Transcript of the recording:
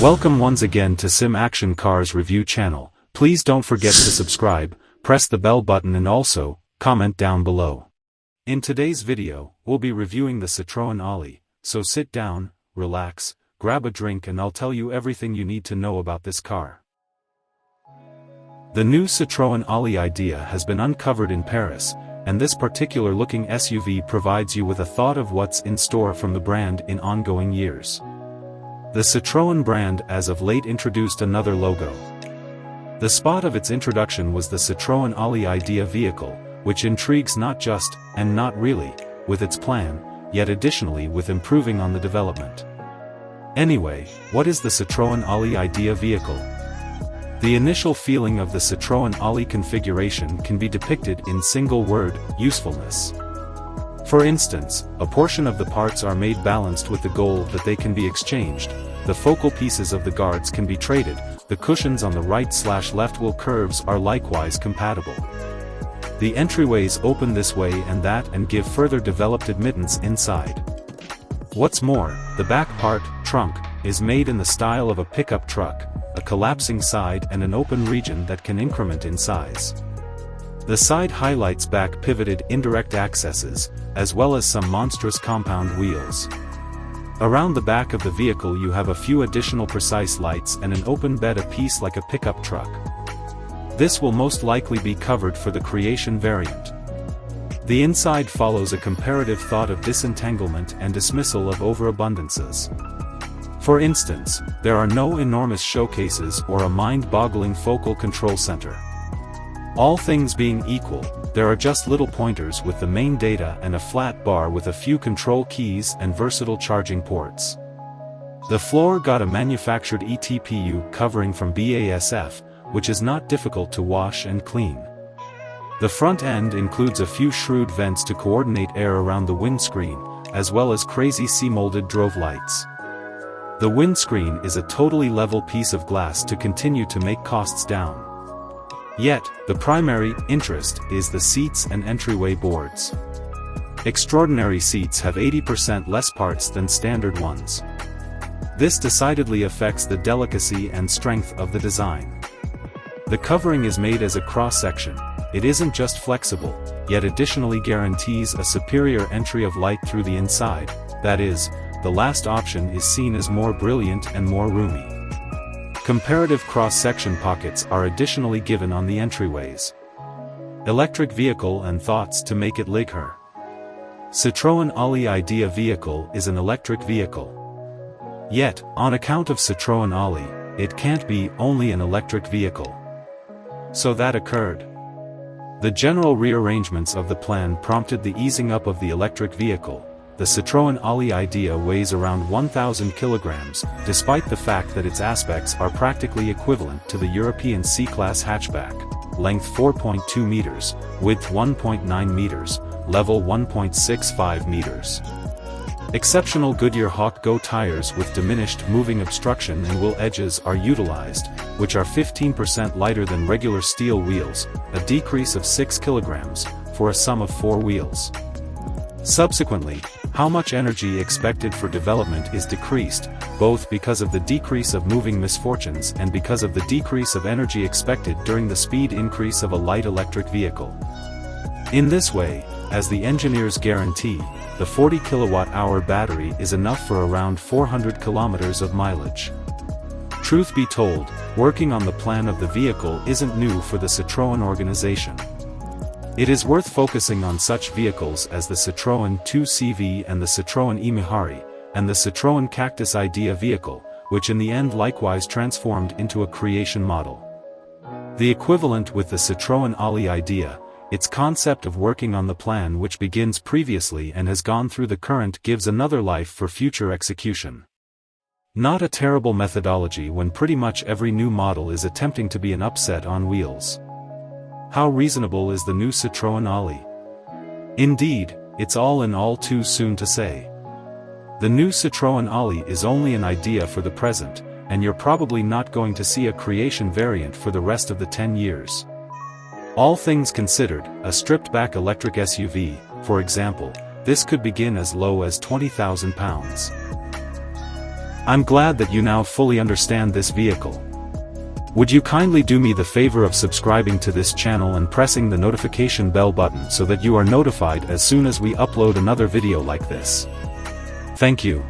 Welcome once again to Sim Action Cars Review channel. Please don't forget to subscribe, press the bell button and also, comment down below. In today's video, we'll be reviewing the Citroen Oli, so sit down, relax, grab a drink and I'll tell you everything you need to know about this car. The new Citroen Oli idea has been uncovered in Paris, and this particular looking SUV provides you with a thought of what's in store from the brand in ongoing years. The Citroën brand as of late introduced another logo. The spot of its introduction was the Citroen Oli Idea vehicle, which intrigues not just, and not really, with its plan, yet additionally with improving on the development. Anyway, what is the Citroen Oli Idea vehicle? The initial feeling of the Citroen Oli configuration can be depicted in single word, usefulness. For instance, a portion of the parts are made balanced with the goal that they can be exchanged, the focal pieces of the guards can be traded, the cushions on the right/left wheel curves are likewise compatible. The entryways open this way and that and give further developed admittance inside. What's more, the back part, trunk, is made in the style of a pickup truck, a collapsing side and an open region that can increment in size. The side highlights back pivoted indirect accesses, as well as some monstrous compound wheels. Around the back of the vehicle you have a few additional precise lights and an open bed apiece like a pickup truck. This will most likely be covered for the Creation variant. The inside follows a comparative thought of disentanglement and dismissal of overabundances. For instance, there are no enormous showcases or a mind-boggling focal control center. All things being equal, there are just little pointers with the main data and a flat bar with a few control keys and versatile charging ports. The floor got a manufactured ETPU covering from BASF, which is not difficult to wash and clean. The front end includes a few shrewd vents to coordinate air around the windscreen, as well as crazy C-molded drove lights. The windscreen is a totally level piece of glass to continue to make costs down. Yet, the primary interest is the seats and entryway boards. Extraordinary seats have 80% less parts than standard ones. This decidedly affects the delicacy and strength of the design. The covering is made as a cross-section. It isn't just flexible, yet additionally guarantees a superior entry of light through the inside, that is, the last option is seen as more brilliant and more roomy. Comparative cross-section pockets are additionally given on the entryways. Electric vehicle and thoughts to make it lighter. Citroen Oli Idea vehicle is an electric vehicle. Yet, on account of Citroen Oli, it can't be only an electric vehicle. So that occurred. The general rearrangements of the plan prompted the easing up of the electric vehicle. The Citroen Oli Idea weighs around 1,000 kilograms, despite the fact that its aspects are practically equivalent to the European C-Class hatchback, length 4.2 meters, width 1.9 meters, level 1.65 meters. Exceptional Goodyear Hawk Go tires with diminished moving obstruction and wheel edges are utilized, which are 15% lighter than regular steel wheels, a decrease of 6 kilograms, for a sum of 4 wheels. Subsequently, how much energy expected for development is decreased, both because of the decrease of moving misfortunes and because of the decrease of energy expected during the speed increase of a light electric vehicle. In this way, as the engineers guarantee, the 40 kilowatt-hour battery is enough for around 400 kilometers of mileage. Truth be told, working on the plan of the vehicle isn't new for the Citroën organization. It is worth focusing on such vehicles as the Citroën 2CV and the Citroën Imihari, and the Citroën Cactus Idea vehicle, which in the end likewise transformed into a Creation model. The equivalent with the Citroen Oli Idea, its concept of working on the plan which begins previously and has gone through the current gives another life for future execution. Not a terrible methodology when pretty much every new model is attempting to be an upset on wheels. How reasonable is the new Citroen Oli? Indeed, it's all in all too soon to say. The new Citroen Oli is only an idea for the present, and you're probably not going to see a Creation variant for the rest of the 10 years. All things considered, a stripped-back electric SUV, for example, this could begin as low as £20,000. I'm glad that you now fully understand this vehicle. Would you kindly do me the favor of subscribing to this channel and pressing the notification bell button so that you are notified as soon as we upload another video like this. Thank you.